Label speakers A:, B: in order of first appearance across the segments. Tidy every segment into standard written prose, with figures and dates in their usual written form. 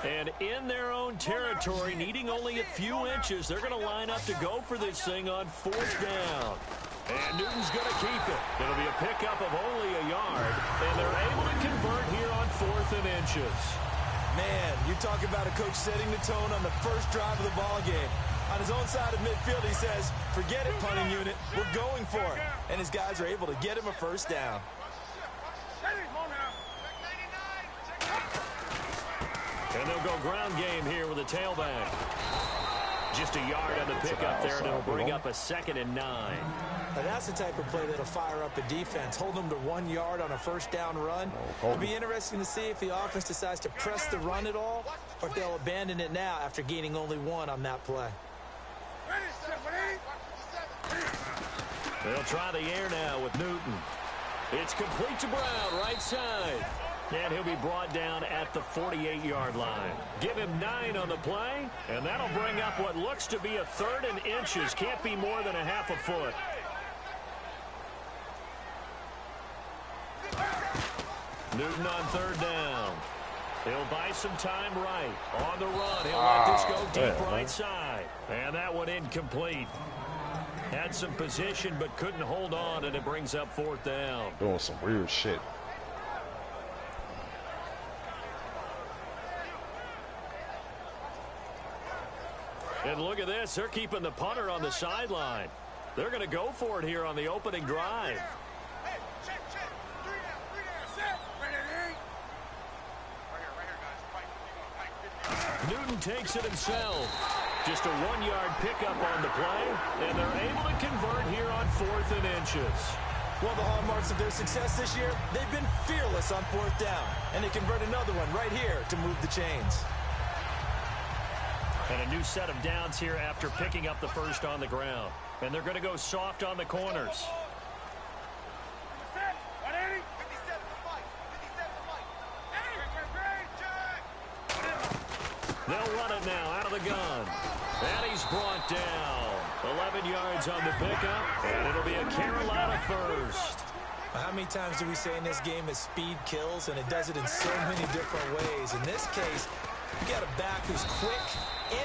A: And in their own territory, needing only a few inches, they're going to line up to go for this thing on 4th down. And Newton's going to keep it. It'll be a pickup of only a yard, and they're able to convert here on 4th and inches.
B: Man, you talk about a coach setting the tone on the first drive of the ball game. On his own side of midfield, he says, forget it, punting unit. We're going for it. And his guys are able to get him a first down.
A: And they'll go ground game here with a tailback. Just a yard on the pickup there, and it'll bring up a 2nd and 9.
B: Now that's the type of play that'll fire up a defense. Hold them to 1 yard on a first down run. It'll be interesting to see if the offense decides to press the run at all, or if they'll abandon it now after gaining only 1 on that play.
A: They'll try the air now with Newton. It's complete to Brown, right side. And he'll be brought down at the 48-yard line. Give him 9 on the play, and that'll bring up what looks to be a 3rd and inches. Can't be more than a half a foot. Newton on 3rd down. He'll buy some time right. On the run, he'll let this go deep right side. And that one incomplete. Had some position but couldn't hold on, and it brings up 4th down.
C: Doing some weird shit.
A: And look at this. They're keeping the punter on the sideline. They're going to go for it here on the opening drive. Newton takes it himself. Just a 1-yard pickup on the play, and they're able to convert here on 4th and inches.
B: One of the hallmarks of their success this year, they've been fearless on 4th down, and they convert another one right here to move the chains.
A: And a new set of downs here after picking up the first on the ground. And they're going to go soft on the corners. They'll run it now out of the gun. And he's brought down. 11 yards on the pickup, and it'll be a Carolina first.
B: How many times do we say in this game that speed kills, and it does it in so many different ways? In this case, you got a back who's quick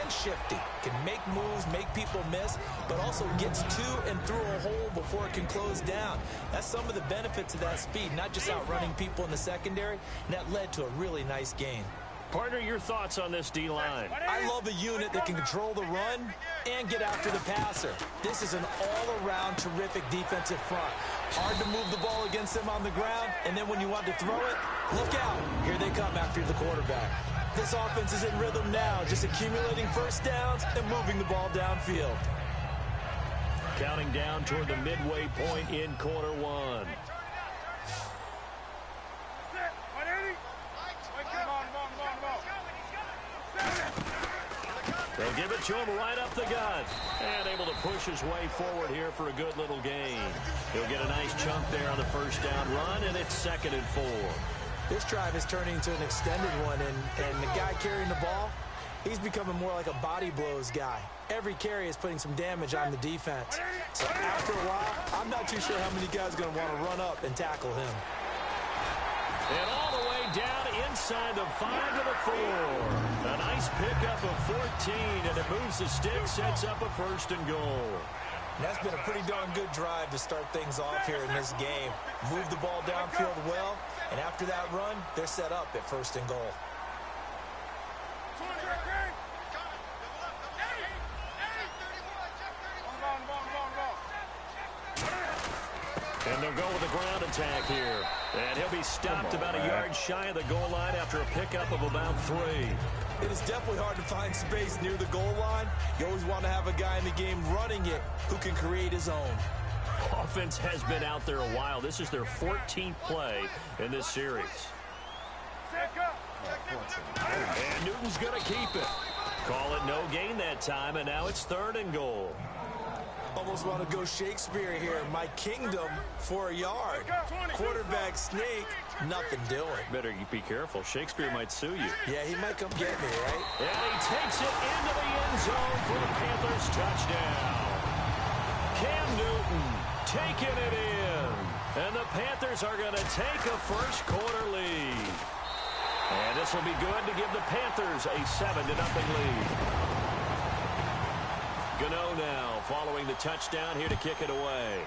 B: and shifty, can make moves, make people miss, but also gets to and through a hole before it can close down. That's some of the benefits of that speed, not just outrunning people in the secondary, and that led to a really nice gain.
A: Partner, your thoughts on this D-line?
B: I love a unit that can control the run and get after the passer. This is an all-around terrific defensive front. Hard to move the ball against them on the ground, and then when you want to throw it, look out. Here they come after the quarterback. This offense is in rhythm now, just accumulating first downs and moving the ball downfield.
A: Counting down toward the midway point in quarter 1. They'll give it to him right up the gut. And able to push his way forward here for a good little gain. He'll get a nice chunk there on the first down run, and it's 2nd and 4.
B: This drive is turning into an extended one, and the guy carrying the ball, he's becoming more like a body blows guy. Every carry is putting some damage on the defense. So after a while, I'm not too sure how many guys are going to want to run up and tackle him.
A: And all the way down inside the 5 to the 4. A nice pickup of 14, and it moves the stick, sets up a 1st and goal.
B: And that's been a pretty darn good drive to start things off here in this game. Move the ball downfield well, and after that run, they're set up at 1st and goal.
A: And they'll go with a ground attack here. And he'll be stopped about a yard shy of the goal line after a pickup of about 3.
B: It is definitely hard to find space near the goal line. You always want to have a guy in the game running it who can create his own.
A: Offense has been out there a while. This is their 14th play in this series. And Newton's going to keep it. Call it no gain that time, and now it's 3rd and goal.
B: Almost want to go Shakespeare here. My kingdom for a yard. Quarterback sneak, nothing doing.
A: Better be careful. Shakespeare might sue you.
B: Yeah, he might come get me, right?
A: And he takes it into the end zone for the Panthers touchdown. Cam Newton taking it in. And the Panthers are going to take a first quarter lead. And this will be good to give the Panthers a 7-0 lead. Gano now following the touchdown here to kick it away.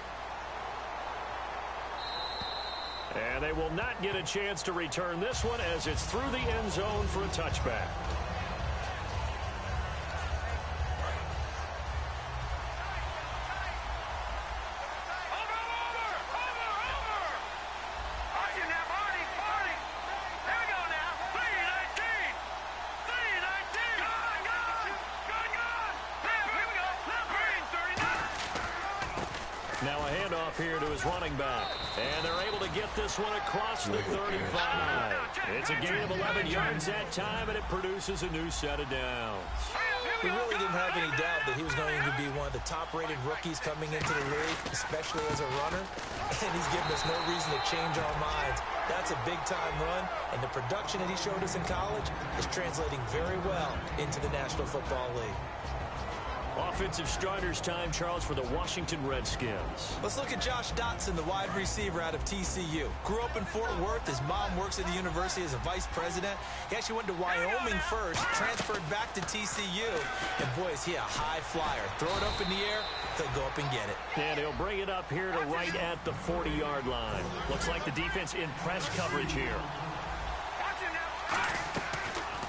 A: And they will not get a chance to return this one as it's through the end zone for a touchback. Now a handoff here to his running back. And they're able to get this one across the 35. It's a gain of 11 yards that time, and it produces a new set of downs.
B: We really didn't have any doubt that he was going to be one of the top-rated rookies coming into the league, especially as a runner. And he's given us no reason to change our minds. That's a big-time run, and the production that he showed us in college is translating very well into the National Football League.
A: Offensive starters time, Charles, for the Washington Redskins.
B: Let's look at Josh Dotson, the wide receiver out of TCU. Grew up in Fort Worth. His mom works at the university as a vice president. He actually went to Wyoming first, transferred back to TCU. And, boy, is he a high flyer. Throw it up in the air, he'll go up and get it.
A: And he'll bring it up here to right at the 40-yard line. Looks like the defense in press coverage here.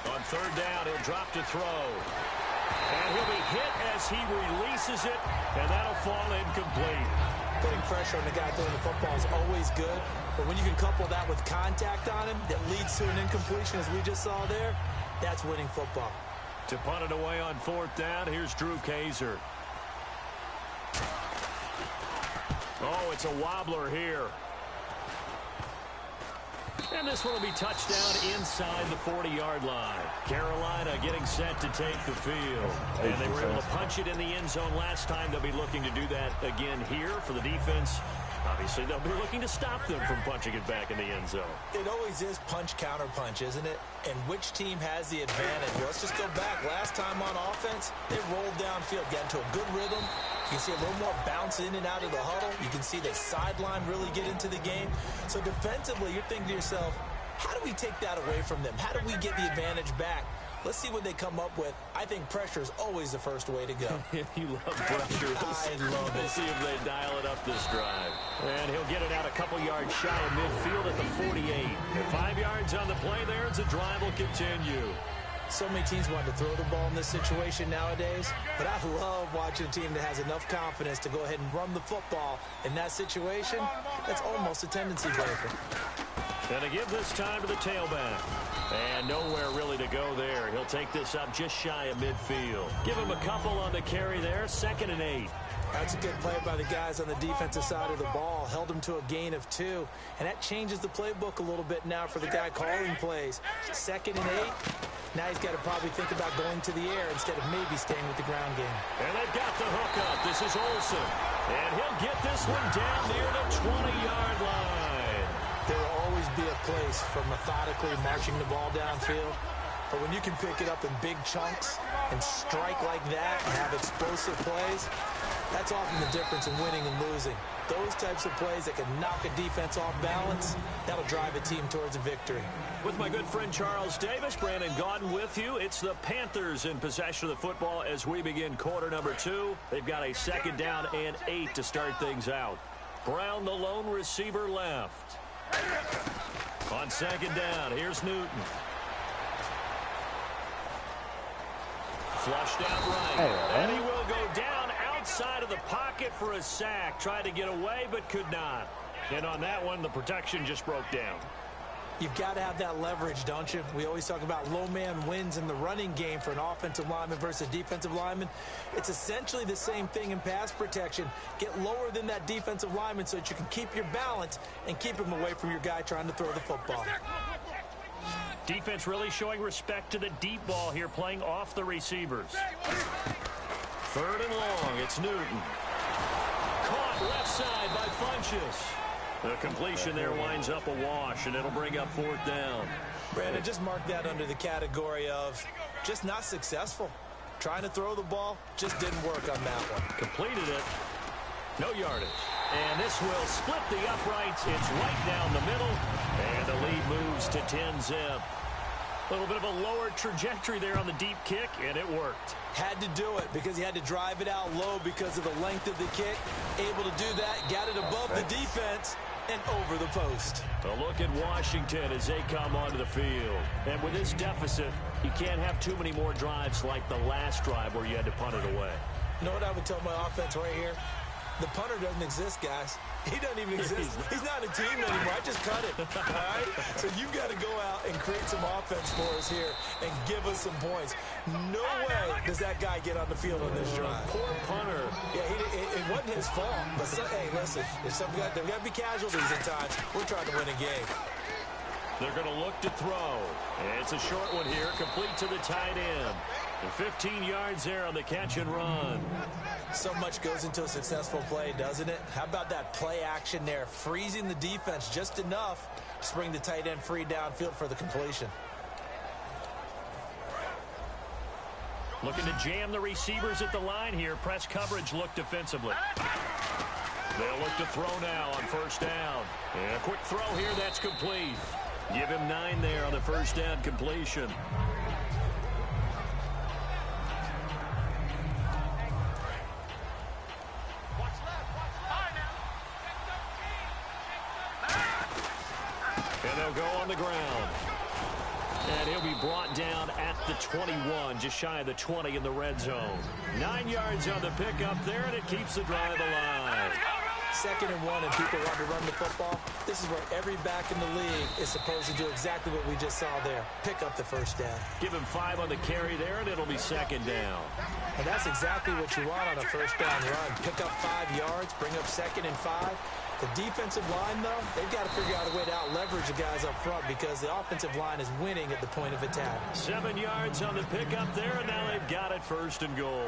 A: On third down, he'll drop to throw. And he'll be hit as he releases it, and that'll fall incomplete.
B: Putting pressure on the guy throwing the football is always good, but when you can couple that with contact on him that leads to an incompletion, as we just saw there, that's winning football.
A: To punt it away on fourth down, here's Drew Kaiser. Oh, it's a wobbler here. And this one will be touched down inside the 40-yard line. Carolina getting set to take the field. And they were able to punch it in the end zone last time. They'll be looking to do that again here for the defense. Obviously, they'll be looking to stop them from punching it back in the end zone.
B: It always is punch-counter-punch, isn't it? And which team has the advantage? Well, let's just go back. Last time on offense, they rolled downfield, got into a good rhythm. You can see a little more bounce in and out of the huddle. You can see the sideline really get into the game. So defensively, you're thinking to yourself, how do we take that away from them? How do we get the advantage back? Let's see what they come up with. I think pressure is always the first way to go.
A: You love pressure.
B: I love it.
A: We'll see if they dial it up this drive. And he'll get it out a couple yards shy of midfield at the 48. And 5 yards on the play there as the drive will continue.
B: So many teams want to throw the ball in this situation nowadays, but I love watching a team that has enough confidence to go ahead and run the football. In that situation, that's almost a tendency breaker.
A: And to give this time to the tailback. And nowhere really to go there. He'll take this up just shy of midfield. Give him a couple on the carry there, 2nd and 8.
B: That's a good play by the guys on the defensive side of the ball. Held him to a gain of 2. And that changes the playbook a little bit now for the guy calling plays. 2nd and 8. Now he's got to probably think about going to the air instead of maybe staying with the ground game.
A: And they've got the hook up. This is Olsen. And he'll get this one down near the 20-yard line.
B: There will always be a place for methodically marching the ball downfield. But when you can pick it up in big chunks and strike like that and have explosive plays, that's often the difference in winning and losing. Those types of plays that can knock a defense off balance, that'll drive a team towards a victory.
A: With my good friend Charles Davis, Brandon Gaudin with you. It's the Panthers in possession of the football as we begin quarter number 2. They've got a 2nd down and 8 to start things out. Brown, the lone receiver, left. On 2nd down, here's Newton. Flushed out right. And he will go down outside of the pocket for a sack. Tried to get away, but could not. And on that one, the protection just broke down.
B: You've got to have that leverage, don't you? We always talk about low man wins in the running game for an offensive lineman versus defensive lineman. It's essentially the same thing in pass protection. Get lower than that defensive lineman so that you can keep your balance and keep him away from your guy trying to throw the football.
A: Defense really showing respect to the deep ball here, playing off the receivers. 3rd and long, it's Newton. Caught left side by Funchess. The completion there winds up a wash, and it'll bring up 4th down.
B: Brandon, just mark that under the category of just not successful. Trying to throw the ball, just didn't work on that one.
A: Completed it. No yardage. And this will split the uprights. It's right down the middle. And the lead moves to 10-zip. A little bit of a lower trajectory there on the deep kick, and it worked.
B: Had to do it because he had to drive it out low because of the length of the kick. Able to do that, got it above the defense and over the post.
A: A look at Washington as they come onto the field. And with this deficit, you can't have too many more drives like the last drive where you had to punt it away.
B: You know what I would tell my offense right here? The punter doesn't exist, guys. He doesn't even exist. He's not a team anymore. I just cut it. All right? So you've got to go out and create some offense for us here and give us some points. No way does that guy get on the field on this drive.
A: Poor punter.
B: Yeah, it wasn't his fault. But, hey, listen, there's got to be casualties at times. We're trying to win a game.
A: They're going to look to throw. It's a short one here, complete to the tight end. And 15 yards there on the catch and run.
B: So much goes into a successful play, doesn't it? How about that play action there, freezing the defense just enough to bring the tight end free downfield for the completion.
A: Looking to jam the receivers at the line here. Press coverage look defensively. They'll look to throw now on first down. And a quick throw here, that's complete. Give him 9 there on the first down completion. And they'll go on the ground. And he'll be brought down at the 21, just shy of the 20 in the red zone. 9 yards on the pickup there, and it keeps the drive alive.
B: 2nd and 1, and people want to run the football. This is where every back in the league is supposed to do exactly what we just saw there. Pick up the first down.
A: Give him 5 on the carry there, and it'll be 2nd down.
B: And that's exactly what you want on a first down run. Pick up 5 yards, bring up 2nd and 5. The defensive line, though, they've got to figure out a way to out-leverage the guys up front because the offensive line is winning at the point of attack.
A: 7 yards on the pickup there, and now they've got it 1st and goal.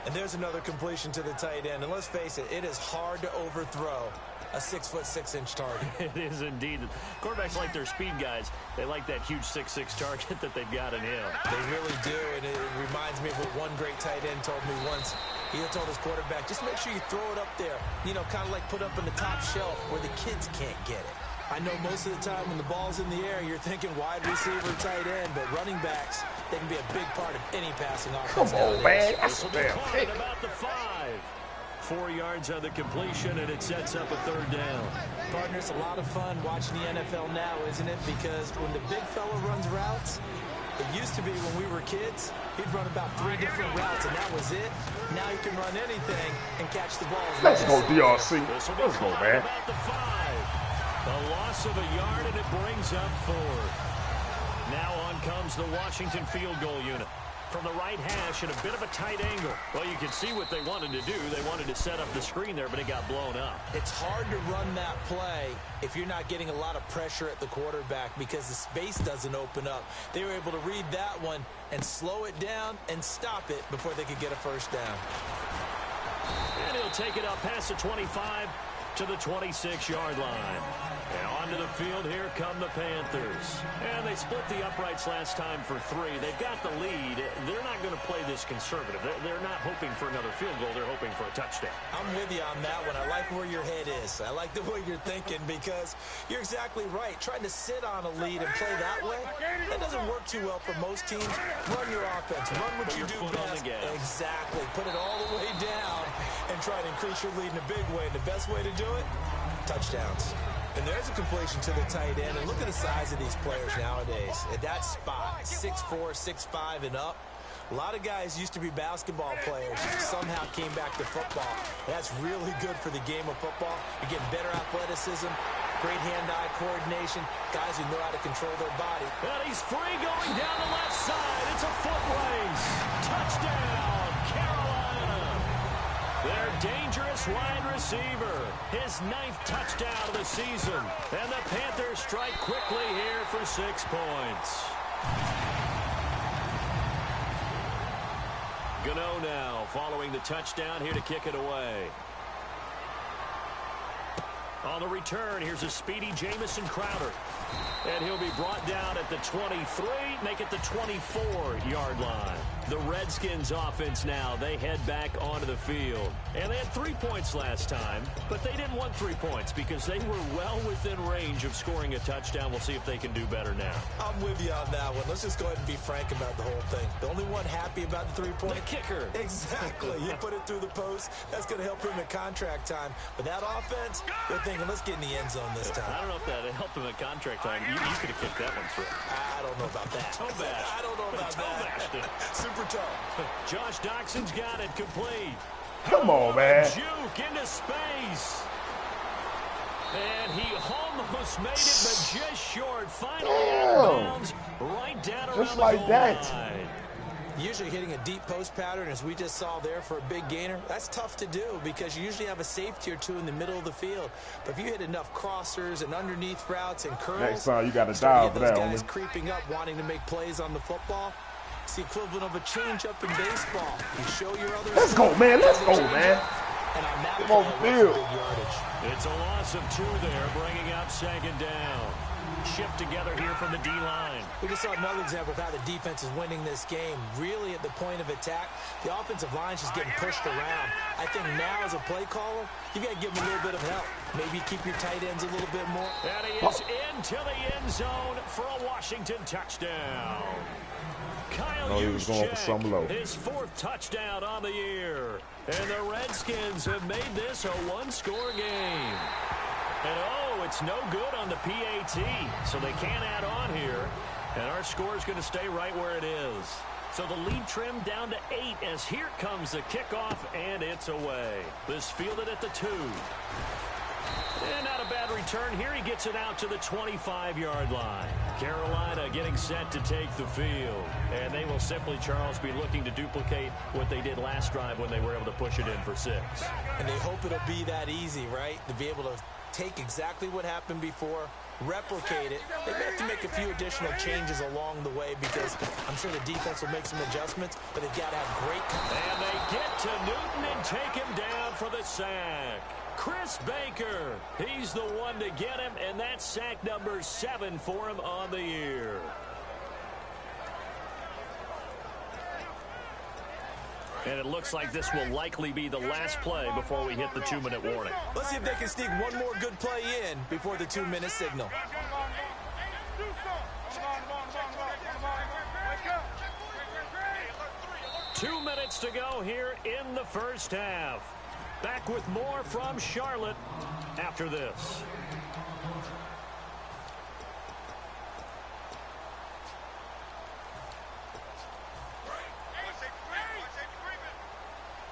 B: And there's another completion to the tight end. And let's face it, it is hard to overthrow a 6'6" target.
A: It is indeed. Quarterbacks like their speed guys. They like that huge 6'6" target that they've got in him.
B: They really do, and it reminds me of what one great tight end told me once. He told his quarterback, just make sure you throw it up there, you know, kind of like put up on the top shelf where the kids can't get it. I know most of the time when the ball's in the air, you're thinking wide receiver, tight end, but running backs, they can be a big part of any passing offense.
C: Come on, man. That's
A: a damn hit. About the 5. 4 yards on the completion, and it sets up a 3rd down.
B: Partner, it's a lot of fun watching the NFL now, isn't it? Because when the big fella runs routes, it used to be when we were kids, he'd run about 3 different routes, and that was it. Now he can run anything and catch the ball.
C: Let's go, DRC. Let's go, man.
A: About the 5. A loss of a yard, and it brings up 4th. Now on comes the Washington field goal unit. From the right hash and a bit of a tight angle. Well, you can see what they wanted to do. They wanted to set up the screen there, but it got blown up.
B: It's hard to run that play if you're not getting a lot of pressure at the quarterback because the space doesn't open up. They were able to read that one and slow it down and stop it before they could get a first down.
A: And he'll take it up past the 25 to the 26-yard line. And onto the field, here come the Panthers. And they split the uprights last time for 3. They've got the lead. They're not going to play this conservative. They're not hoping for another field goal. They're hoping for a touchdown.
B: I'm with you on that one. I like where your head is. I like the way you're thinking because you're exactly right. Trying to sit on a lead and play that way, that doesn't work too well for most teams. Run your offense. Run what you do best. Exactly. Put it all the way down and try to increase your lead in a big way. And the best way to do it, touchdowns. And there's a completion to the tight end. And look at the size of these players nowadays. At that spot, 6'4", 6'5", and up. A lot of guys used to be basketball players. Somehow came back to football. That's really good for the game of football. You're getting better athleticism, great hand-eye coordination, guys who know how to control their body.
A: Well, he's free going down the left side. It's a foot race. Touchdown, Carolina. Their dangerous wide receiver. His 9th touchdown of the season. And the Panthers strike quickly here for 6 points. Gano now following the touchdown here to kick it away. On the return, here's a speedy Jamison Crowder. And he'll be brought down at the 23, make it the 24-yard line. The Redskins offense now, they head back onto the field. And they had 3 points last time, but they didn't want 3 points because they were well within range of scoring a touchdown. We'll see if they can do better now.
B: I'm with you on that one. Let's just go ahead and be frank about the whole thing. The only one happy about the 3-point?
A: The kicker.
B: Exactly. You put it through the post. That's going to help him at contract time. But that offense, they're thinking, let's get in the end zone this time.
A: I don't know if that helped him at contract time. You could have kicked that one through.
B: I don't know about that.
A: Toe bash.
B: I don't know about that. Super tough.
A: Josh Doxson's got it complete.
C: Come on, man.
A: Juke into space. And he almost made it, but just short. Finally out of bounds, right down around
C: just like that.
A: line.
B: Usually hitting a deep post pattern, as we just saw there for a big gainer, that's tough to do because you usually have a safety or two in the middle of the field. But if you hit enough crossers and underneath routes and curls,
C: next time you got to dial for that.
B: Guys creeping up, wanting to make plays on the football. It's the equivalent of a change-up in baseball. You show your other.
C: Let's go, man. Let's go, man.
B: And on that
C: Come on, field.
A: It's a loss of 2 there, bringing up second down. Shift together here from the D-line.
B: We just saw another example of how the defense is winning this game. Really at the point of attack, the offensive line is just getting pushed around. I think now as a play caller, you got to give them a little bit of help. Maybe keep your tight ends a little bit more.
A: And he is into the end zone for a Washington touchdown. Kyle Juszczyk, his 4th touchdown on the year. And the Redskins have made this a 1-score game. And oh, it's no good on the PAT, so they can't add on here. And our score is going to stay right where it is. So the lead trimmed down to 8 as here comes the kickoff, and it's away. This fielded at the 2. And not a bad return here. He gets it out to the 25-yard line. Carolina getting set to take the field. And they will simply, Charles, be looking to duplicate what they did last drive when they were able to push it in for 6.
B: And they hope it'll be that easy, right? To be able to take exactly what happened before, replicate it. They may have to make a few additional changes along the way because I'm sure the defense will make some adjustments, but they've got to have great.
A: And they get to Newton and take him down for the sack. Chris Baker, he's the one to get him, and that's sack number 7 for him on the year. And it looks like this will likely be the last play before we hit the 2-minute warning.
B: Let's see if they can sneak one more good play in before the 2-minute signal.
A: Two minutes to go here in the first half. Back with more from Charlotte after this.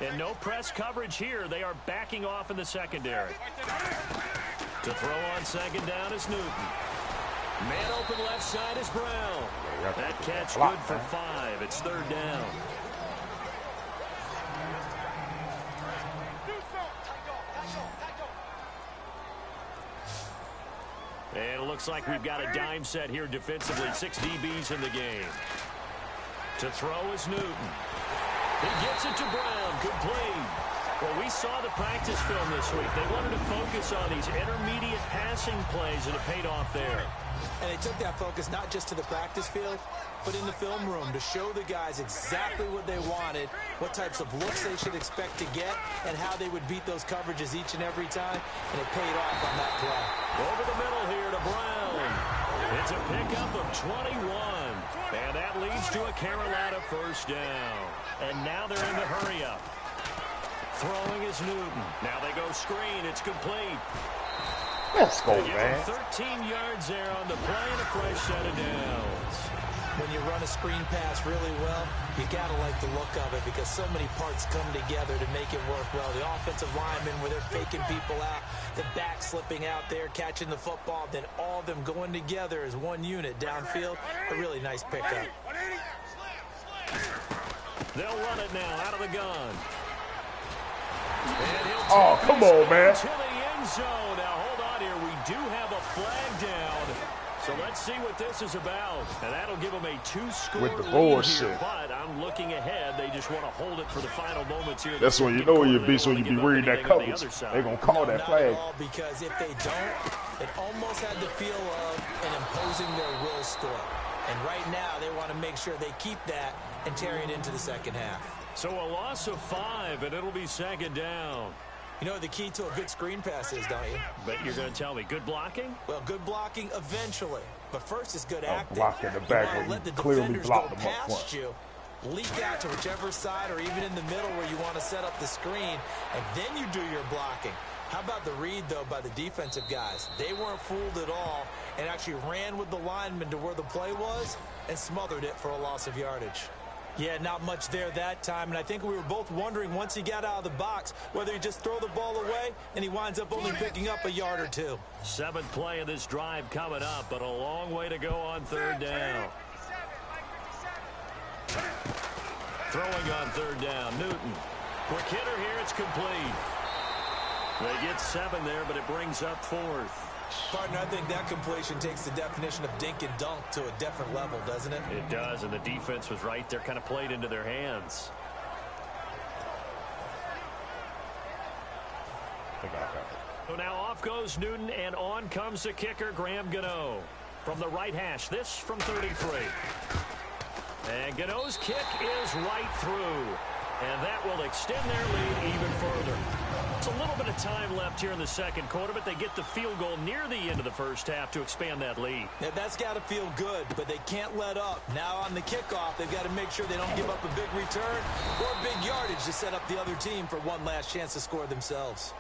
A: And no press coverage here. They are backing off in the secondary. To throw on second down is Newton. Man open left side is Brown. That catch good for 5. It's 3rd down. And it looks like we've got a dime set here defensively. 6 DBs in the game. To throw is Newton. He gets it to Brown. Complete. Well, we saw the practice film this week. They wanted to focus on these intermediate passing plays, and it paid off there.
B: And they took that focus not just to the practice field, but in the film room to show the guys exactly what they wanted, what types of looks they should expect to get, and how they would beat those coverages each and every time. And it paid off on that play.
A: Over the middle here to Brown. It's a pickup of 21. And that leads to a Carolina first down. And now they're in the hurry-up. Throwing is Newton. Now they go screen. It's complete.
C: Let's go, man.
A: 13 yards there on the play and a fresh set of downs.
B: When you run a screen pass really well, you got to like the look of it because so many parts come together to make it work well. The offensive linemen where they're faking people out, the back slipping out there, catching the football, then all of them going together as one unit downfield. A really nice pickup.
A: They'll run it now out of the gun.
C: Oh, come on, man.
A: To the end zone. Now, hold on here. We do have a flag down. So let's see what this is about. And that'll give them a 2-score
C: with the
A: lead
C: bullshit.
A: here. But I'm looking ahead. They just want to hold it for the final moments here.
C: That's when you know you be, so you be reading that coverage. They're going to call that flag.
B: Not at all, because if they don't, it almost had the feel of an imposing their will score. And right now, they want to make sure they keep that and carry it into the second half.
A: So a loss of 5, and it'll be second down.
B: You know what the key to a good screen pass is, don't you?
A: Bet you're going to tell me. Good blocking?
B: Well, good blocking eventually. But first is good acting.
C: Block in the back where you clearly blocked them up front.
B: You, leak out to whichever side or even in the middle where you want to set up the screen, and then you do your blocking. How about the read, though, by the defensive guys? They weren't fooled at all and actually ran with the lineman to where the play was and smothered it for a loss of yardage. Yeah, not much there that time, and I think we were both wondering once he got out of the box whether he just throw the ball away and he winds up only picking up a yard or two.
A: 7th play of this drive coming up, but a long way to go on 3rd down. Throwing on 3rd down, Newton. Quick hitter here, it's complete. They get 7 there, but it brings up 4th.
B: Partner, I think that completion takes the definition of dink and dunk to a different level, doesn't it?
A: It does, and the defense was right there, kind of played into their hands. So now off goes Newton, and on comes the kicker, Graham Gano. From the right hash, this from 33. And Gano's kick is right through. And that will extend their lead even further. It's a little bit of time left here in the second quarter, but they get the field goal near the end of the first half to expand that lead.
B: Yeah, that's got to feel good, but they can't let up. Now on the kickoff, they've got to make sure they don't give up a big return or big yardage to set up the other team for one last chance to score themselves.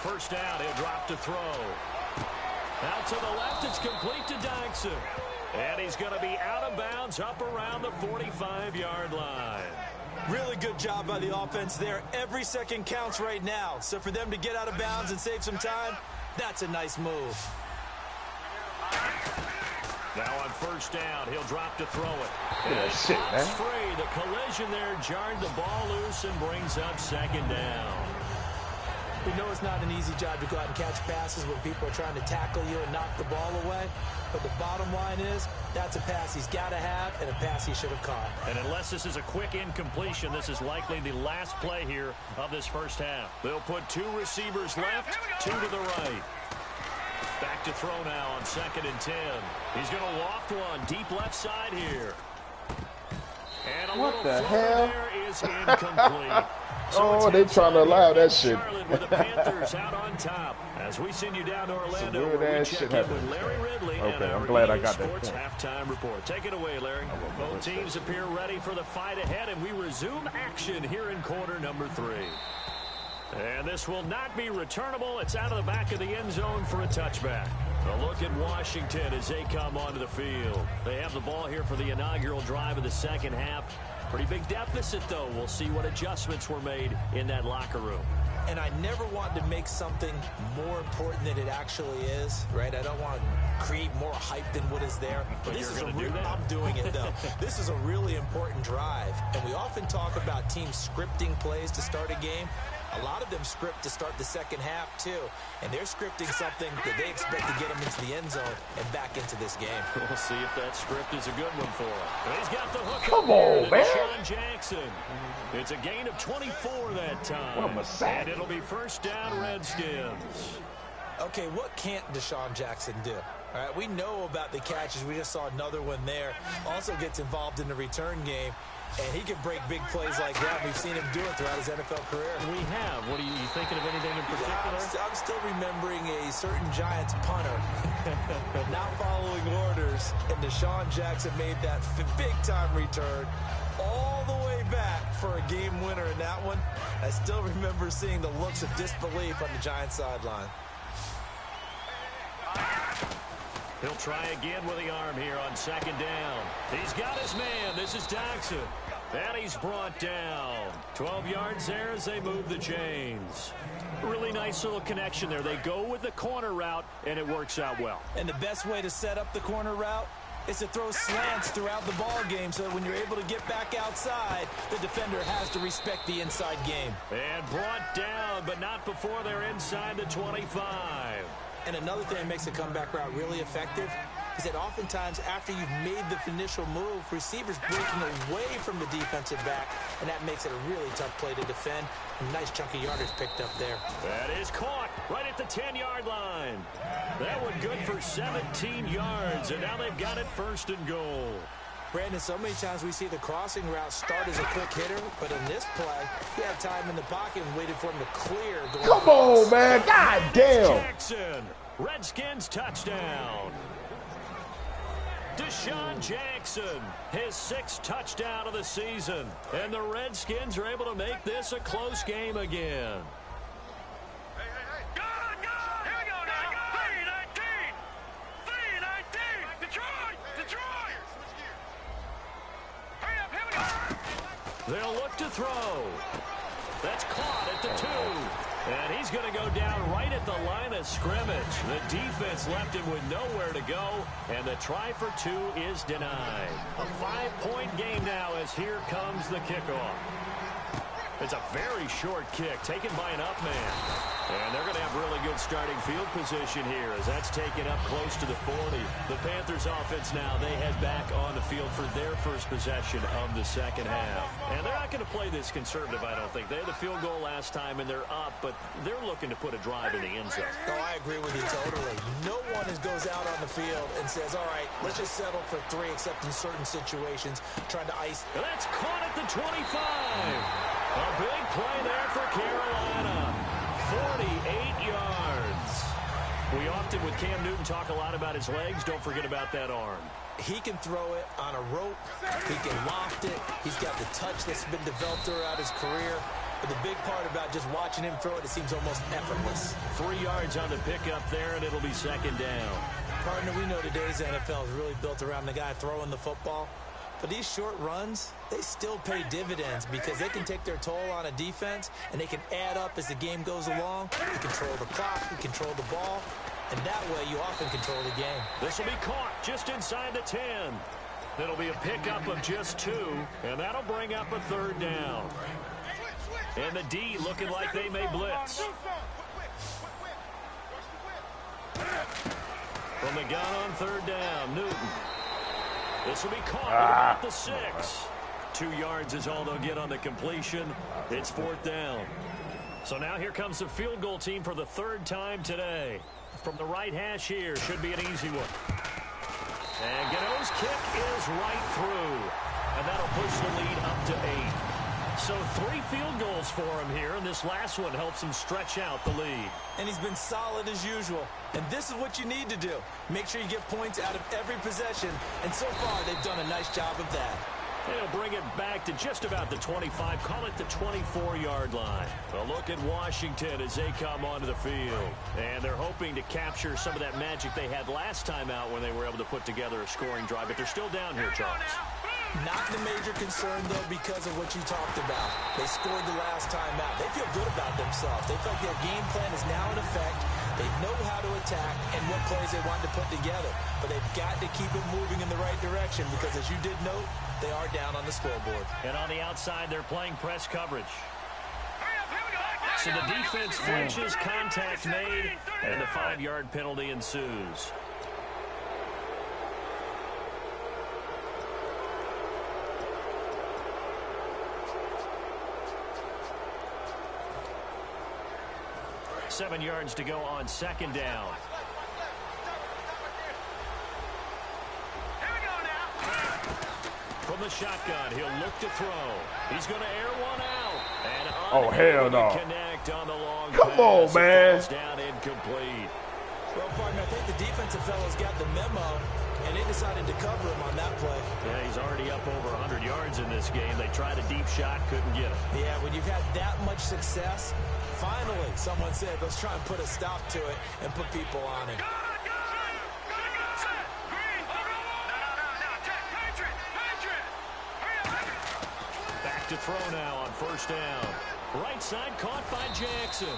A: First down, he'll drop to throw. Out to the left, it's complete to Dyson. And he's going to be out of bounds up around the 45-yard line.
B: Really good job by the offense there. Every second counts right now. So for them to get out of bounds and save some time, that's a nice move.
A: Now on first down, he'll drop to throw it.
C: Yeah, shit, man.
A: Free. The collision there jarred the ball loose and brings up second down.
B: We know it's not an easy job to go out and catch passes when people are trying to tackle you and knock the ball away. But the bottom line is, that's a pass he's got to have and a pass he should have caught.
A: And unless this is a quick incompletion, this is likely the last play here of this first half. They'll put 2 receivers left, 2 to the right. Back to throw now on 2nd and 10. He's going to loft one deep left side here. And a
C: what
A: little
C: the
A: throw
C: hell?
A: there is incomplete.
C: Oh, they trying to allow that shit.
A: With the Panthers out on top. As we send you down to Orlando, where we check in with Larry Ridley and
C: I'm glad I got that
A: Sports
C: point.
A: halftime report. Take it away, Larry. Both teams appear ready for the fight ahead, and we resume action here in quarter number 3. And this will not be returnable. It's out of the back of the end zone for a touchback. A look at Washington as they come onto the field. They have the ball here for the inaugural drive of the second half. Pretty big deficit, though. We'll see what adjustments were made in that locker room.
B: And I never want to make something more important than it actually is, right? I don't want to create more hype than what is there. But this is I'm doing it, though. This is a really important drive. And we often talk about teams scripting plays to start a game. A lot of them script to start the second half, too. And they're scripting something that they expect to get them into the end zone and back into this game.
A: We'll see if that script is a good one for him. He's got the hook.
C: Come on, man.
A: Deshaun Jackson. It's a gain of 24 that time.
C: What a mistake.
A: And it'll be first down, Redskins.
B: Okay, what can't Deshaun Jackson do? All right, we know about the catches. We just saw another one there. Also gets involved in the return game. And he can break big plays like that. We've seen him do it throughout his NFL career.
A: We have. What are you thinking of anything in particular?
B: I'm still remembering a certain Giants punter not following orders. And Deshaun Jackson made that big-time return all the way back for a game winner in that one. I still remember seeing the looks of disbelief on the Giants sideline.
A: He'll try again with the arm here on second down. He's got his man. This is Jackson. And he's brought down. 12 yards there as they move the chains. Really nice little connection there. They go with the corner route, and it works out well.
B: And the best way to set up the corner route is to throw slants throughout the ball game so that when you're able to get back outside, the defender has to respect the inside game.
A: And brought down, but not before they're inside the 25.
B: And another thing that makes a comeback route really effective is that oftentimes after you've made the initial move, receivers breaking away from the defensive back, and that makes it a really tough play to defend. A nice chunk of yardage picked up there.
A: That is caught right at the 10-yard line. That one good for 17 yards, and now they've got it first and goal.
B: Brandon, so many times we see the crossing route start as a quick hitter, but in this play, he had time in the pocket and waited for him to clear.
C: Come on, man. God damn.
A: Jackson, Redskins touchdown. Deshaun Jackson, his 6th touchdown of the season. And the Redskins are able to make this a close game again. They'll look to throw. That's caught at the 2. And he's going to go down right at the line of scrimmage. The defense left him with nowhere to go. And the try for 2 is denied. A 5-point game now as here comes the kickoff. It's a very short kick taken by an up man. And they're going to have really good starting field position here as that's taken up close to the 40. The Panthers offense now, they head back on the field for their first possession of the second half. And they're not going to play this conservative, I don't think. They had the field goal last time and they're up, but they're looking to put a drive in the end zone.
B: Oh, I agree with you totally. No one goes out on the field and says, all right, let's just settle for 3, except in certain situations, trying to ice.
A: That's caught at the 25. A big play there for Carolina. 48 yards. We often, with Cam Newton, talk a lot about his legs. Don't forget about that arm.
B: He can throw it on a rope. He can loft it. He's got the touch that's been developed throughout his career. But the big part about just watching him throw it seems almost effortless.
A: 3 yards on the pickup there, and it'll be second down.
B: Partner, we know today's NFL is really built around the guy throwing the football. But these short runs, they still pay dividends because they can take their toll on a defense, and they can add up as the game goes along. You control the clock, you control the ball, and that way you often control the game.
A: This will be caught just inside the 10. It'll be a pickup of just 2, and that'll bring up a 3rd down. And the D looking like they may blitz. From the gun on 3rd down, Newton. This will be caught at about the 6. 2 yards is all they'll get on the completion. It's 4th down. So now here comes the field goal team for the 3rd time today. From the right hash here, should be an easy one. And Gano's kick is right through. And that'll push the lead up to 8. So 3 field goals for him here, and this last one helps him stretch out the lead.
B: And he's been solid as usual. And this is what you need to do. Make sure you get points out of every possession. And so far, they've done a nice job of that.
A: They'll bring it back to just about the 25, call it the 24-yard line. A look at Washington as they come onto the field. And they're hoping to capture some of that magic they had last time out when they were able to put together a scoring drive. But they're still down here, Charles.
B: Not the major concern, though, because of what you talked about. They scored the last time out. They feel good about themselves. They feel like their game plan is now in effect. They know how to attack and what plays they want to put together. But they've got to keep it moving in the right direction because, as you did note, they are down on the scoreboard.
A: And on the outside, they're playing press coverage. So the defense flinches, contact made, and the 5-yard penalty ensues. Seven yards to go on second down. From the shotgun, he'll look to throw. He's going to air one out. And
C: oh, hell no.
A: Connect on the long
C: Come
A: pass.
C: on, man.
A: Falls down incomplete.
B: Well, partner, I think the defensive fellows got the memo, and they decided to cover him on that play.
A: Yeah, he's already up over 100 yards in this game. They tried a deep shot, couldn't get him.
B: Yeah, when you've had that much success, finally someone said, let's try and put a stop to it and put people on him.
A: look to throw now on first down. Right side caught by Jackson.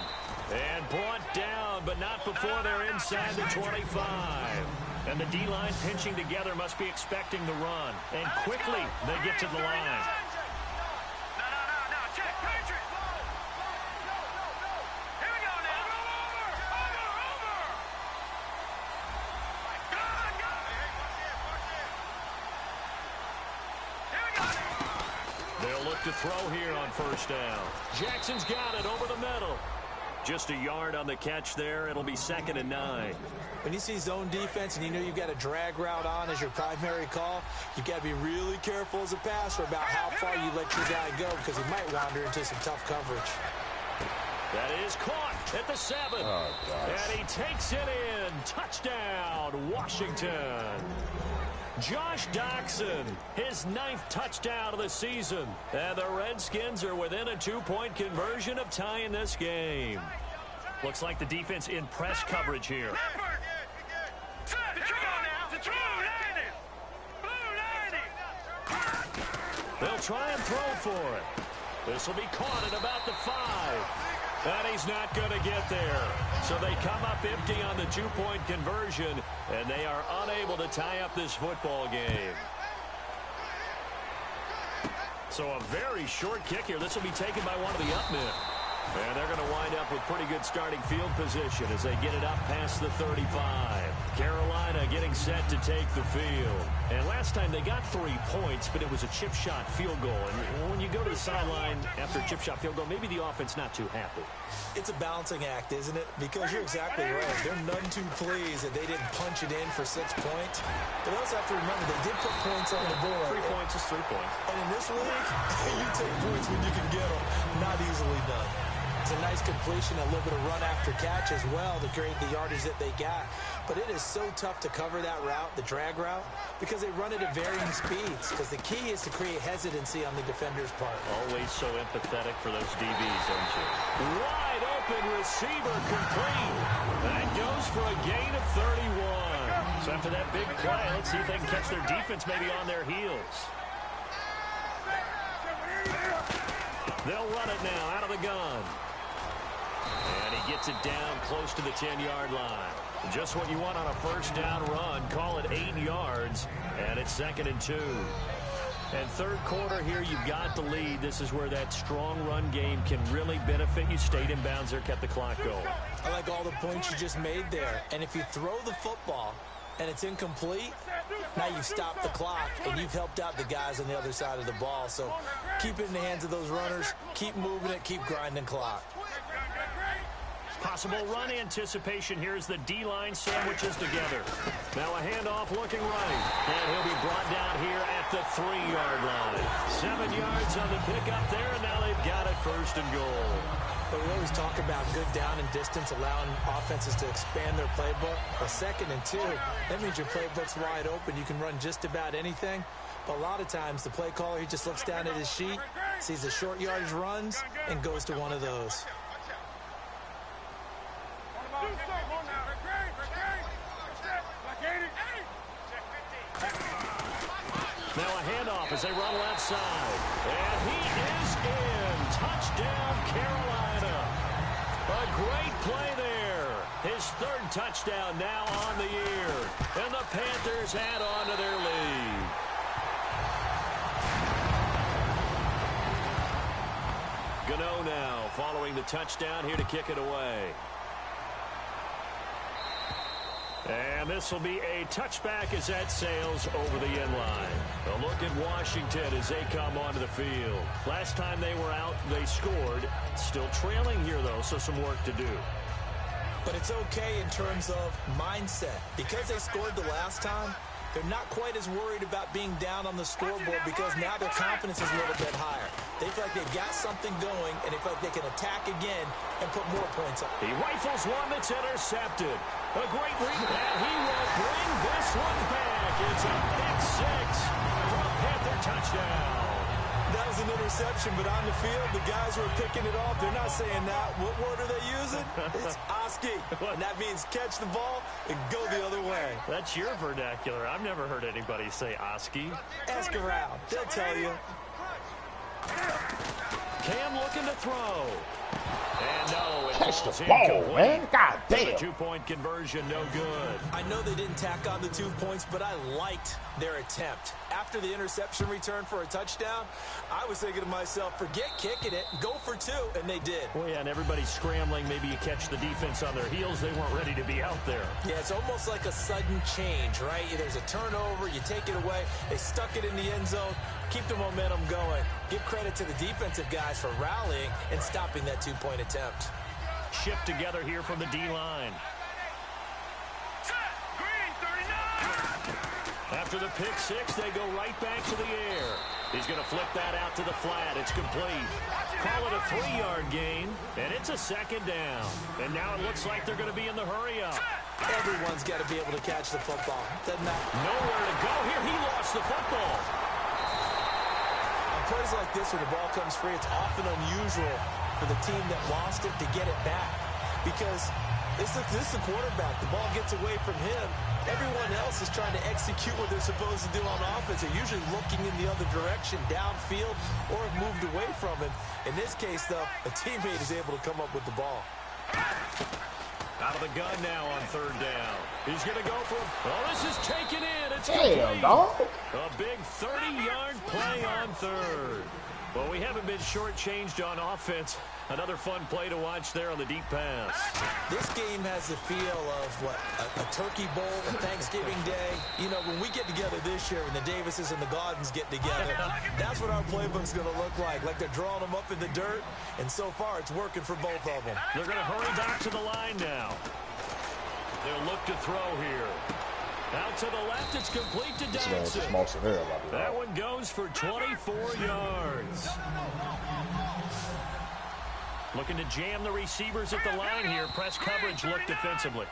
A: And brought down, but not before they're inside the 25. And the D-line pinching together must be expecting the run. And quickly, they get to the line. They'll look to throw here on first down. Jackson's got it over the middle. Just a yard on the catch there. It'll be 2nd and 9.
B: When you see zone defense and you know you've got a drag route on as your primary call, you've got to be really careful as a passer about how far you let your guy go because he might wander into some tough coverage.
A: That is caught at the 7. Oh, and he takes it in. Touchdown, Washington. Josh Doctson, his 9th touchdown of the season. And the Redskins are within a 2-point conversion of tying this game. Looks like the defense in press coverage here. They'll try and throw for it. This will be caught at about the 5. And he's not going to get there. So they come up empty on the 2-point conversion, and they are unable to tie up this football game. So a very short kick here. This will be taken by one of the up men. And they're going to wind up with pretty good starting field position as they get it up past the 35. Carolina getting set to take the field. And last time they got 3 points, but it was a chip shot field goal. And when you go to the sideline after a chip shot field goal, maybe the offense not too happy.
B: It's a balancing act, isn't it? Because you're exactly right. They're none too pleased that they didn't punch it in for 6 points. But they also have to remember they did put points on the board.
A: 3 points is 3 points.
B: And in this league, you take points when you can get them. Not easily done. It's a nice completion, a little bit of run after catch as well to create the yardage that they got. But it is so tough to cover that route, the drag route, because they run it at varying speeds. Because the key is to create hesitancy on the defender's part.
A: Always so empathetic for those DBs, aren't you? Wide open receiver complete. That goes for a gain of 31. So after that big play, let's see if they can catch their defense maybe on their heels. They'll run it now out of the gun. And he gets it down close to the 10-yard line. Just what you want on a first down run. Call it 8 yards, and it's 2nd and 2. And third quarter here, you've got the lead. This is where that strong run game can really benefit you. Stayed in bounds there, kept the clock going.
B: I like all the points you just made there. And if you throw the football and it's incomplete, now you've stopped the clock and you've helped out the guys on the other side of the ball. So keep it in the hands of those runners. Keep moving it. Keep grinding clock.
A: Possible run anticipation here as the D-line sandwiches together. Now a handoff looking right. And he'll be brought down here at the 3-yard line. 7 yards on the pickup there, and now they've got it 1st and goal.
B: But we always talk about good down and distance, allowing offenses to expand their playbook. A 2nd and 2, that means your playbook's wide open. You can run just about anything. But a lot of times the play caller, he just looks down at his sheet, sees the short yardage runs, and goes to one of those.
A: Now a handoff as they run left side. And he is in. Touchdown, Carolina. A great play there. His 3rd touchdown now on the year. And the Panthers add on to their lead. Gano now following the touchdown here to kick it away. And this will be a touchback as that sails over the end line. A look at Washington as they come onto the field. Last time they were out, they scored. Still trailing here, though, so some work to do.
B: But it's okay in terms of mindset. Because they scored the last time, they're not quite as worried about being down on the scoreboard because now their confidence is a little bit higher. They feel like they've got something going, and they feel like they can attack again and put more points up.
A: He rifles one that's intercepted. A great read, and he will bring this one back. It's a pick 6 for a Panther touchdown.
B: That was an interception, but on the field, the guys who are picking it off, they're not saying that. What word are they using? It's Oski, and that means catch the ball and go the other way.
A: That's your vernacular. I've never heard anybody say Oski.
B: Ask around. They'll tell you.
A: looking to throw. And no, it
C: Catch
A: falls
C: the ball,
A: incomplete.
C: man. God
A: The
C: damn.
A: 2-point conversion, no good.
B: I know they didn't tack on the 2 points, but I liked their attempt. After the interception return for a touchdown, I was thinking to myself, forget kicking it, go for 2, and they did.
A: Well, yeah, and everybody's scrambling. Maybe you catch the defense on their heels. They weren't ready to be out there.
B: Yeah, it's almost like a sudden change, right? There's a turnover, you take it away, they stuck it in the end zone, keep the momentum going. Give credit to the defensive guys for rallying and stopping that 2-point attempt.
A: Shift together here from the D-line. After the pick six, they go right back to the air. He's going to flip that out to the flat. It's complete. Call it a 3-yard gain, and it's a second down. And now it looks like they're going to be in the hurry-up.
B: Everyone's got to be able to catch the football. Doesn't matter.
A: Nowhere to go here. He lost the football.
B: On plays like this where the ball comes free, it's often unusual for the team that lost it to get it back. Because this is the quarterback. The ball gets away from him. Everyone else is trying to execute what they're supposed to do on offense. They're usually looking in the other direction, downfield, or have moved away from it. In this case, though, a teammate is able to come up with the ball.
A: Out of the gun now on third down. He's going to go for it. Oh, this is taken in. It's
C: Damn, dog.
A: a big 30-yard play on third. Well, we haven't been shortchanged on offense. Another fun play to watch there on the deep pass.
B: This game has the feel of, what, a turkey bowl, a Thanksgiving Day. You know, when we get together this year, when the Davises and the Gaudens get together, that's what our playbook's going to look like. Like they're drawing them up in the dirt, and so far it's working for both of them.
A: They're going to hurry back to the line now. They'll look to throw here. Out to the left, it's complete to Dodson. That one goes for 24 yards. Looking to jam the receivers at the line here. Press coverage look defensively.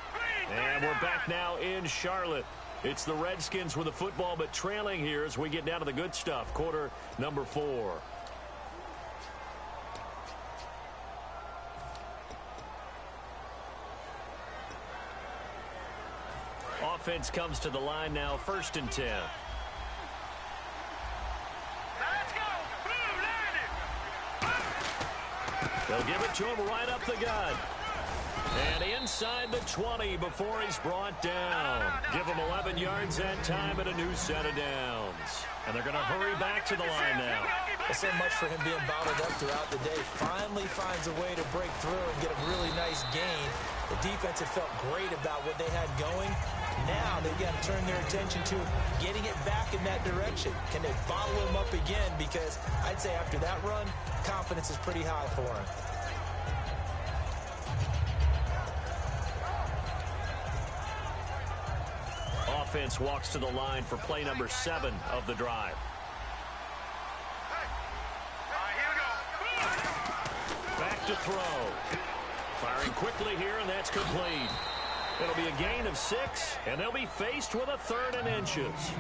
A: And we're back now in Charlotte. It's the Redskins with the football, but trailing here as we get down to the good stuff. Quarter number 4. Offense comes to the line now, 1st and 10. They'll give it to him right up the gut. And inside the 20 before he's brought down. Give him 11 yards that time and a new set of downs. And they're going to hurry back to the line now.
B: So much for him being bottled up throughout the day. Finally finds a way to break through and get a really nice gain. The defense had felt great about what they had going. Now they've got to turn their attention to getting it back in that direction. Can they bottle him up again? Because I'd say after that run, confidence is pretty high for him.
A: Offense walks to the line for play number 7 of the drive. Back to throw. Firing quickly here, and that's complete. It'll be a gain of 6, and they'll be faced with a 3rd and inches.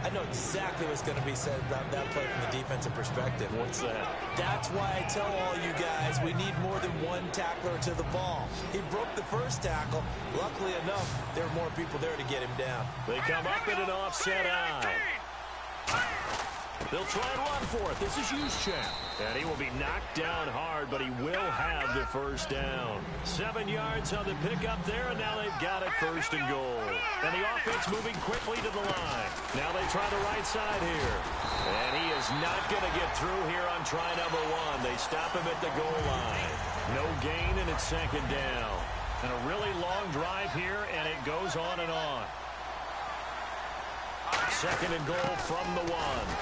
B: I know exactly what's going to be said about that play from the defensive perspective.
A: What's that?
B: That's why I tell all you guys we need more than one tackler to the ball. He broke the first tackle. Luckily enough, there were more people there to get him down.
A: They come up in an offset eye. They'll try and run for it. This is Juszczyk. And he will be knocked down hard, but he will have the first down. 7 yards on the pickup there, and now they've got it 1st and goal. And the offense moving quickly to the line. Now they try the right side here. And he is not going to get through here on try number 1. They stop him at the goal line. No gain, and it's 2nd down. And a really long drive here, and it goes on and on. 2nd and goal from the 1.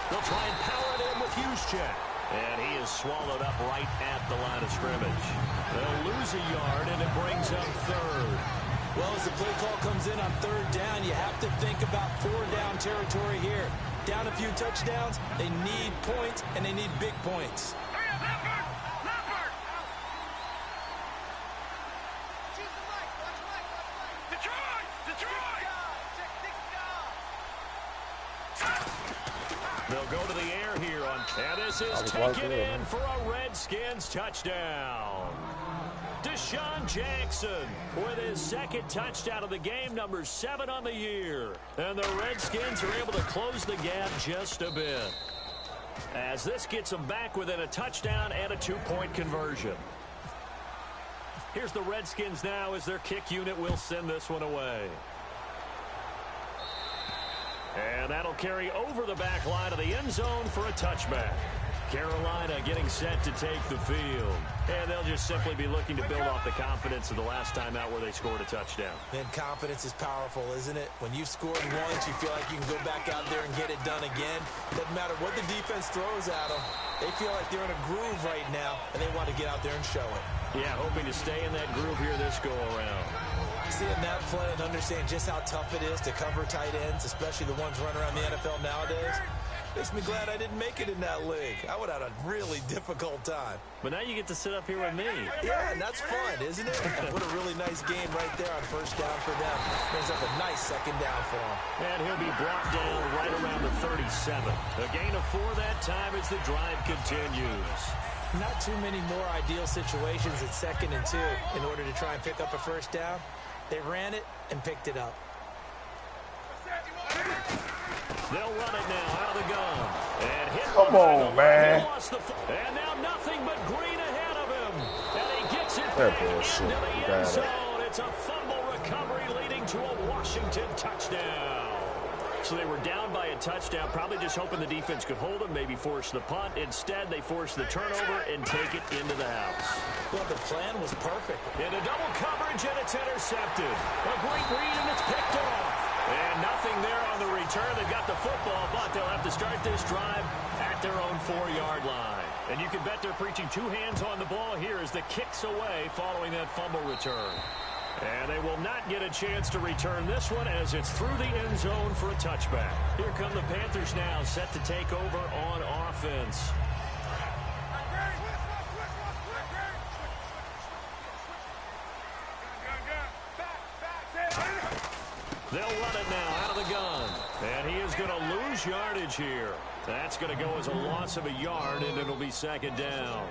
A: They'll try and power it in with Juszczyk. And he is swallowed up right at the line of scrimmage. They'll lose a yard, and it brings up 3rd.
B: Well, as the play call comes in on 3rd down, you have to think about 4-down territory here. Down a few touchdowns, they need points, and they need big points.
A: They'll go to the air here on, and this is taken in for a Redskins touchdown. Deshaun Jackson with his 2nd touchdown of the game, number 7 on the year. And the Redskins are able to close the gap just a bit. as this gets them back within a touchdown and a 2-point conversion. Here's the Redskins now as their kick unit will send this one away. And that'll carry over the back line of the end zone for a touchback. Carolina getting set to take the field. And they'll just simply be looking to build off the confidence of the last time out where they scored a touchdown.
B: Man, confidence is powerful, isn't it? When you've scored once, you feel like you can go back out there and get it done again. Doesn't matter what the defense throws at them. They feel like they're in a groove right now, and they want to get out there and show it.
A: Yeah, hoping to stay in that groove here this go-around.
B: Seeing that play and understand just how tough it is to cover tight ends, especially the ones running around the NFL nowadays, makes me glad I didn't make it in that league. I would have had a really difficult time.
A: But now you get to sit up here with me.
B: Yeah, and that's fun, isn't it? What a really nice game right there on first down for them. Brings up a nice second down for him.
A: And he'll be brought down right around the 37. A gain of 4 that time as the drive continues.
B: Not too many more ideal situations at 2nd and 2 in order to try and pick up a first down. They ran it and picked it up.
A: They'll run it now out of the gun. And hit
C: Come on, man.
A: And now nothing but green ahead of him. And he gets it back into the end zone. It's a fumble recovery leading to a Washington touchdown. So they were down by a touchdown, probably just hoping the defense could hold them, maybe force the punt. Instead, they force the turnover and take it into the house.
B: Well, the plan was perfect.
A: Into double coverage, and it's intercepted. A great read, and it's picked off. And nothing there on the return. They've got the football, but they'll have to start this drive at their own 4-yard line. And you can bet they're preaching 2 hands on the ball here as the kick's away following that fumble return. And they will not get a chance to return this one as it's through the end zone for a touchback. Here come the Panthers now, set to take over on offense. They'll run it now out of the gun. And he is going to lose yardage here. That's going to go as a loss of a yard, and it'll be 2nd down.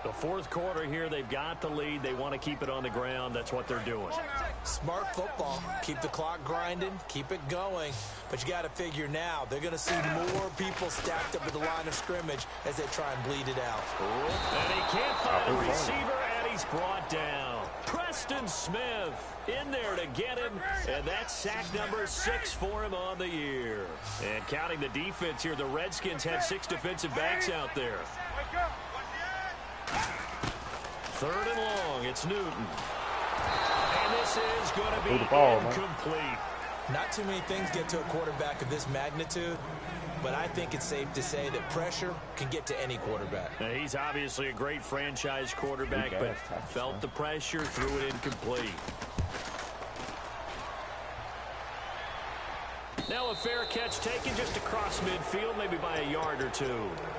A: The 4th quarter here, they've got the lead. They want to keep it on the ground. That's what they're doing.
B: Smart football. Keep the clock grinding. Keep it going. But you got to figure now, they're going to see more people stacked up at the line of scrimmage as they try and bleed it out.
A: And he can't find a receiver, and he's brought down. Preston Smith in there to get him, and that's sack number 6 for him on the year. And counting the defense here, the Redskins had 6 defensive backs out there. 3rd and long, it's Newton. And this is going to be incomplete.
B: Not too many things get to a quarterback of this magnitude, but I think it's safe to say that pressure can get to any quarterback.
A: Now, he's obviously a great franchise quarterback, but felt the pressure, threw it incomplete. Now a fair catch taken just across midfield, maybe by a yard or 2.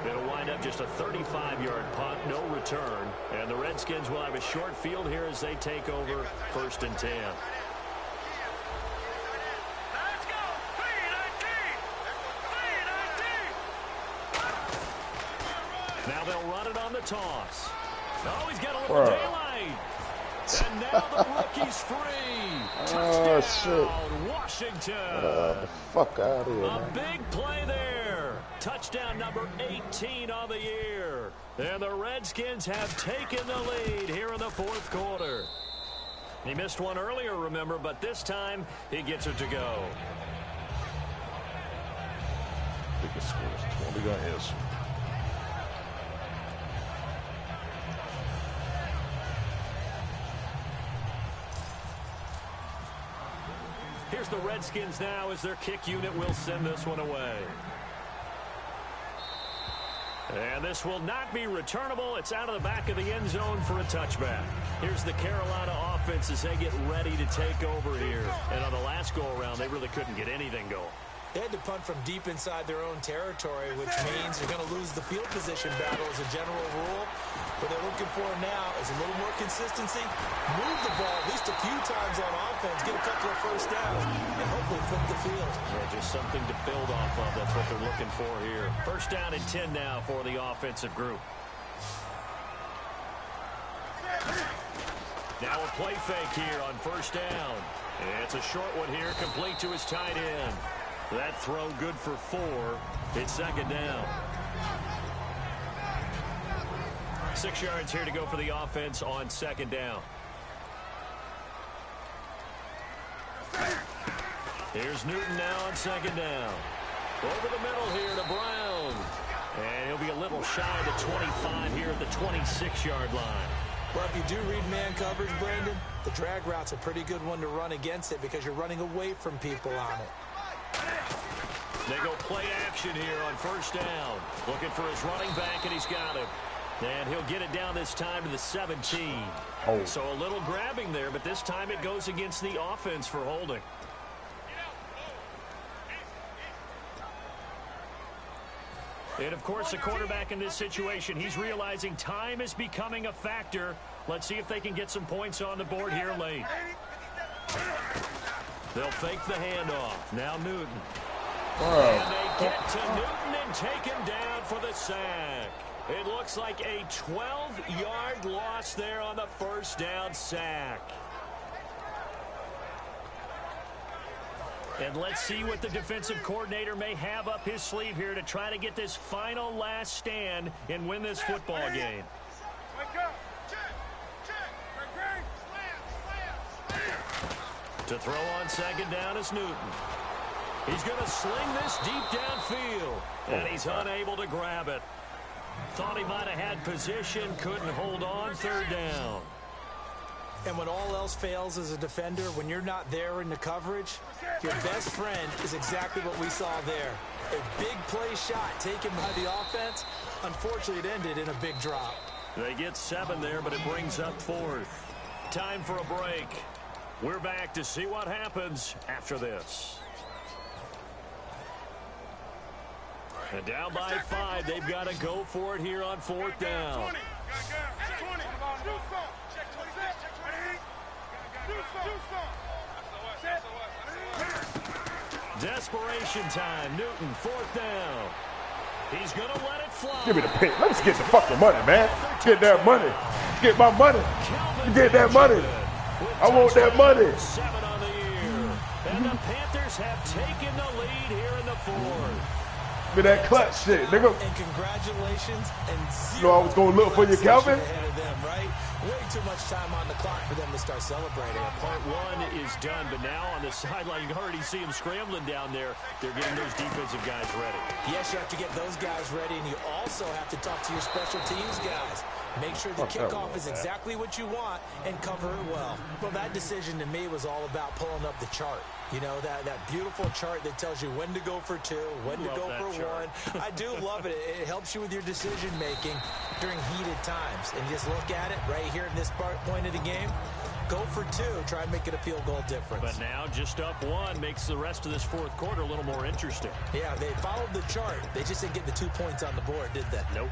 A: It'll wind up just a 35-yard punt, no return. And the Redskins will have a short field here as they take over 1st and 10. Now they'll run it on the toss. Oh, he's got a little daylight. And now the rookie's free. Touchdown,
C: shit.
A: Washington.
C: The fuck out of here,
A: A big play there. Touchdown number 18 on the year. And the Redskins have taken the lead here in the 4th quarter. He missed one earlier, remember, but this time he gets it to go.
C: I think the score is 20 to answer.
A: Here's the Redskins now as their kick unit will send this one away. And this will not be returnable. It's out of the back of the end zone for a touchback. Here's the Carolina offense as they get ready to take over here. And on the last go-around, they really couldn't get anything going.
B: They had to punt from deep inside their own territory, which means they're going to lose the field position battle as a general rule. What they're looking for now is a little more consistency, move the ball at least a few times on offense, get a couple of first downs, and hopefully flip the field.
A: Yeah, just something to build off of. That's what they're looking for here. 1st down and 10 now for the offensive group. Now a play fake here on 1st down. It's a short one here, complete to his tight end. That throw good for 4. It's 2nd down. 6 yards here to go for the offense on 2nd down. Here's Newton now on 2nd down. Over the middle here to Brown. And he'll be a little shy of the 25 here at the 26-yard line.
B: Well, if you do read man coverage, Brandon, the drag route's a pretty good one to run against it because you're running away from people on it.
A: They go play action here on 1st down. Looking for his running back, and he's got him. And he'll get it down this time to the 17.
C: Oh.
A: So a little grabbing there, but this time it goes against the offense for holding. And, of course, the quarterback in this situation, he's realizing time is becoming a factor. Let's see if they can get some points on the board here late. They'll fake the handoff. Now Newton. And they get to Newton and take him down for the sack. It looks like a 12-yard loss there on the 1st down sack. And let's see what the defensive coordinator may have up his sleeve here to try to get this final last stand and win this football game. To throw on 2nd down is Newton. He's going to sling this deep downfield, and he's unable to grab it. Thought he might have had position, couldn't hold on. 3rd down.
B: And when all else fails as a defender, when you're not there in the coverage, your best friend is exactly what we saw there. A big play shot taken by the offense. Unfortunately, it ended in a big drop.
A: They get 7 there, but it brings up 4th. Time for a break. We're back to see what happens after this. And down by 5, they've got to go for it here on 4th down. Desperation time. Newton, 4th down. He's going to let it fly.
C: Give me the pick. Let's get the fucking money, man. Get that money. Get my money. Get that money. I want that money.
A: 7 on the year. And the Panthers have taken the lead here in the 4th.
C: Give me that clutch shit, nigga.
B: And congratulations. And
C: you know I was going to look for you, Calvin.
B: Ahead of them, right? Way too much time on the clock for them to start celebrating.
A: Part 1 is done, but now on the sideline, you can already see them scrambling down there. They're getting those defensive guys ready.
B: Yes, you have to get those guys ready, and you also have to talk to your special teams guys. Make sure the kickoff is exactly what you want and cover it well. Well, that decision to me was all about pulling up the chart. You know, that beautiful chart that tells you when to go for 2, when to go for 1. I do love it. It helps you with your decision-making during heated times. And just look at it right here in this point of the game. Go for 2. Try and make it a field goal difference.
A: But now just up 1 makes the rest of this 4th quarter a little more interesting.
B: Yeah, they followed the chart. They just didn't get the 2 points on the board, did they?
A: Nope.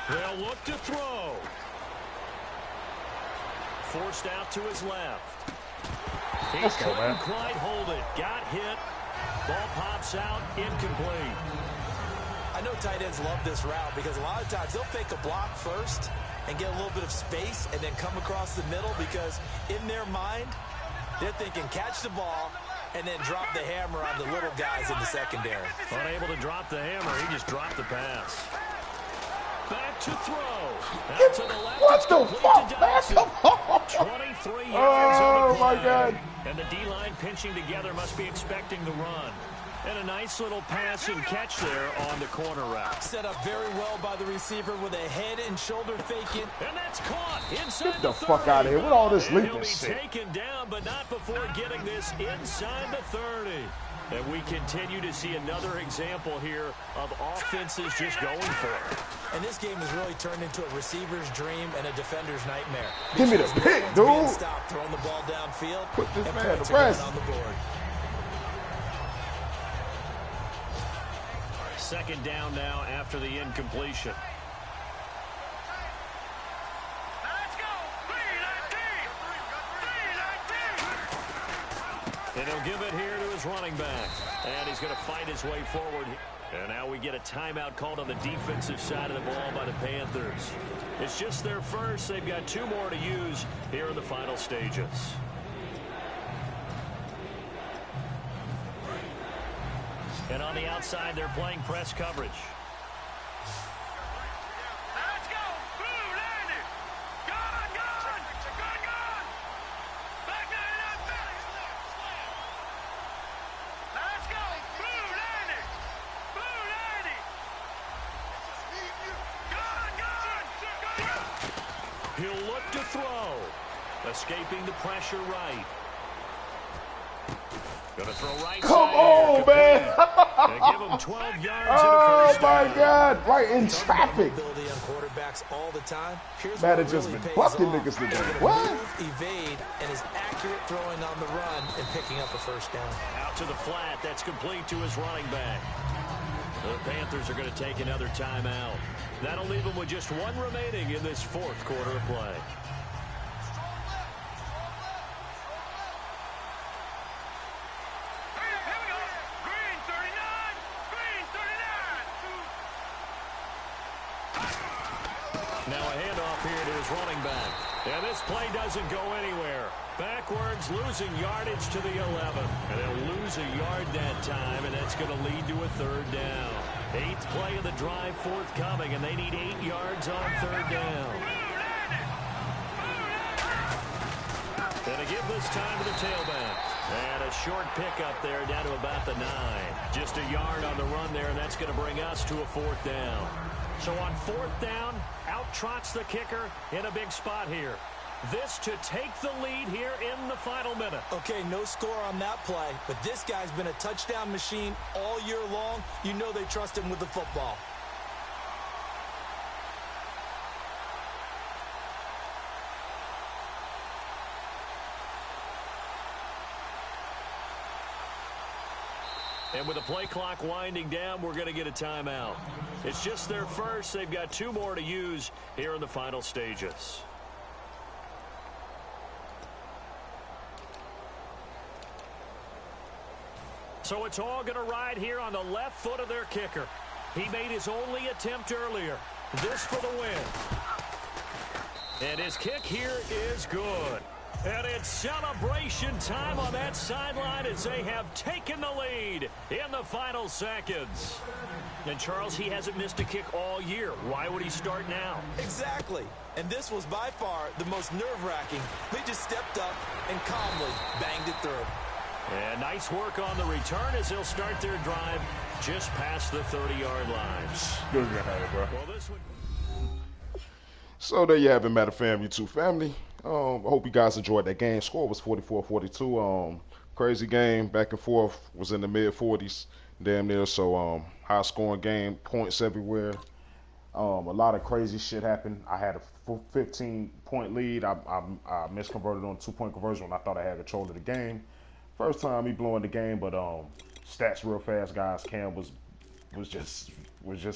A: They'll look to throw. Forced out to his left. He couldn't quite hold it. Got hit. Ball pops out. Incomplete.
B: I know tight ends love this route because a lot of times they'll fake a block first and get a little bit of space and then come across the middle because in their mind, they're thinking catch the ball and then drop the hammer on the little guys in the secondary.
A: Unable to drop the hammer. He just dropped the pass. Back to throw. Out to the left.
C: What the fuck, man? Come on.
A: 23 yards on the play.
C: Oh, my God.
A: And the D-line pinching together must be expecting the run. And a nice little pass and catch there on the corner route.
B: Set up very well by the receiver with a head and shoulder fake it.
A: And that's caught inside
C: Get the fuck out of here with all this leaping shit.
A: He'll be taken down, but not before getting this inside the 30. And we continue to see another example here of offenses just going for it.
B: And this game has really turned into a receiver's dream and a defender's nightmare.
C: Give me the pick, dude.
B: Stop throwing the ball downfield.
C: Put this
B: and
C: man to rest.
B: On the board.
A: 2nd down now after the incompletion. And he'll give it here to his his running back. And he's going to fight his way forward. And now we get a timeout called on the defensive side of the ball by the Panthers. It's just their first. They've got 2 more to use here in the final stages. And on the outside, they're playing press coverage.
D: Let's go. Blue, Landy. Gone. Back 99. Let's go. Blue, Landy. Gone.
A: He'll look to throw. Escaping the pressure right. Gonna throw right.
C: Come on, man.
A: They give him 12 yards
C: Oh,
A: and a first
C: my
A: down.
C: God. Right in traffic.
B: Ability on quarterbacks all the time. Here's
C: Madden
B: what
C: just
B: really
C: been
B: pays
C: bucking
B: off.
C: niggas today.
B: Able to
C: What?
B: move, evade, and is accurate throwing on the run and picking up a first down.
A: Out to the flat. That's complete to his running back. The Panthers are going to take another timeout. That'll leave them with just 1 remaining in this 4th quarter of play.
D: Here we go. Green 39. Green 39.
A: Now a handoff here to his running back. And this play doesn't go anywhere. Backwards, losing yardage to the 11. And they'll lose a yard that time, and that's going to lead to a 3rd down. 8th play of the drive forthcoming, and they need 8 yards on 3rd down. And to give this time to the tailback. And a short pickup there down to about the 9. Just a yard on the run there, and that's going to bring us to a 4th down. So on 4th down, out trots the kicker in a big spot here. This to take the lead here in the final minute.
B: Okay, no score on that play, but this guy's been a touchdown machine all year long. You know they trust him with the football.
A: And with the play clock winding down, we're going to get a timeout. It's just their first. They've got 2 more to use here in the final stages. So it's all going to ride here on the left foot of their kicker. He made his only attempt earlier. This for the win. And his kick here is good. And it's celebration time on that sideline as they have taken the lead in the final seconds. And, Charles, he hasn't missed a kick all year. Why would he start now?
B: Exactly. And this was by far the most nerve-wracking. They just stepped up and calmly banged it through.
A: And nice work on the return as they'll start their drive just past the 30-yard line.
C: Good guy, bro.
A: Well, this one...
C: So there you have it, Madden Fam, YouTube family. I hope you guys enjoyed that game. Score was 44-42. Crazy game, back and forth. Was in the mid-40s, damn near. So high-scoring game, points everywhere. A lot of crazy shit happened. I had a 15-point lead. I misconverted on a 2-point conversion when I thought I had control of the game. First time me blowing the game, but stats real fast, guys. Cam was just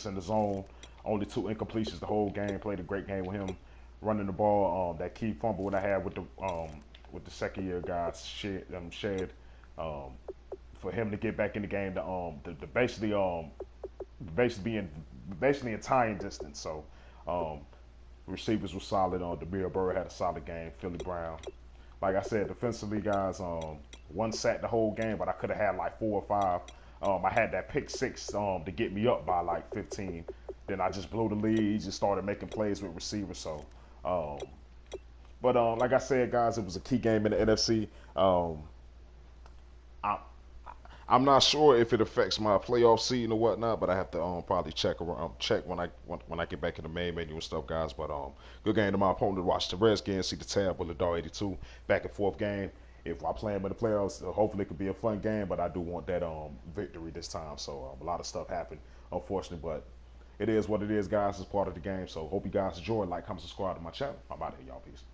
C: in the zone. Only 2 incompletions the whole game. Played a great game with him running the ball. That key fumble that I had with the second year guys shed for him to get back in the game. The basically being in tying distance. So receivers were solid. Demir Burrow had a solid game. Philly Brown, like I said, defensively, guys. 1 sack the whole game, but I could have had like 4 or 5. I had that pick 6 to get me up by like 15. Then I just blew the lead, just started making plays with receivers. So, but like I said, guys, it was a key game in the NFC. I'm not sure if it affects my playoff seeding or whatnot, but I have to probably check when I get back in the main menu and stuff, guys. But good game to my opponent. Watch the Redskins, see the tab with the Dar 82 back and forth game. If I play him in the playoffs, hopefully it could be a fun game. But I do want that victory this time. So a lot of stuff happened, unfortunately, but it is what it is, guys. It's part of the game. So hope you guys enjoy. Like, comment, subscribe to my channel. I'm out of here, y'all. Peace.